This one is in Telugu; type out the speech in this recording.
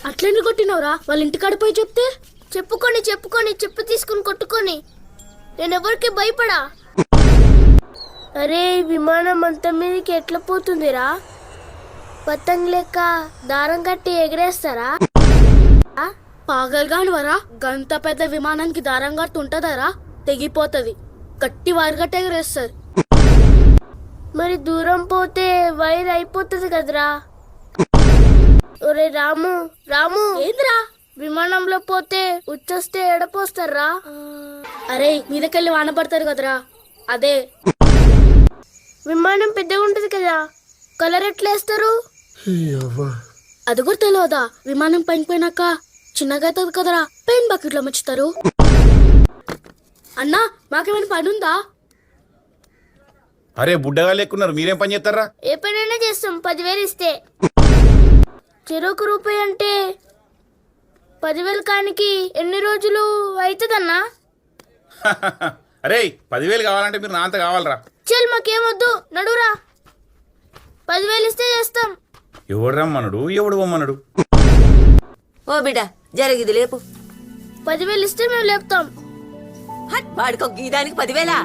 అట్లెందుకు కొట్టినవరా? వాళ్ళ ఇంటికాడ పోయి చెప్తే చెప్పుకొని చెప్పు తీసుకుని కొట్టుకొని నేనెవరికి భయపడా. అరే విమానం అంత మీదకి ఎట్లా పోతుందిరా? పతంగ్ లెక్క దారం కట్టి ఎగరేస్తారా? పాగల్గాని వరా, గంత పెద్ద విమానానికి దారం కట్టి ఉంటదరా? తెగిపోతుంది. గట్టి వైర్ కట్టి ఎగరేస్తారు. మరి దూరం పోతే వైర్ అయిపోతుంది కదరా. ఒరే రాము రాము, ఏంద్రా? విమానంలో పోతే ఉచ్చొస్తే ఎడపోస్తారా? అరే మీదకెళ్ళి వాన పడతారు కదరా, అదే. విమానం పెద్దగా ఉంటది కదా, కలర్ ఎట్లా వేస్తారు? అది కూడా తెలియదా? విమానం పైన చిన్నగా అవుతుంది కదరా, పెయిన్ బకెట్లో ముచ్చుతారు. అన్నా మాకేమైనా పని ఉందా? అరే బుడ్డగా లేకున్నారు, మీరేం పని చేస్తారా? ఏ పనైనా చేస్తాం 10,000 ఇస్తే. చెరొక రూపాయి అంటే 10,000 కానికి ఎన్ని రోజులు అవుతుందన్నా? అరే 10,000 కావాలంటే మీరు నా అంత కావాలరా. చల్ మాకేమొద్దు, నడురా. 10,000 ఇస్తే చేస్తాం. ఎవడు రమ్మన్నాడు, ఎవడు పొమ్మన్నాడు? ఓ బిడ్డ జరిగిది లేపు. 10,000 ఇస్తే మేము లేపుతాం. వాడికి గీదానికి 10,000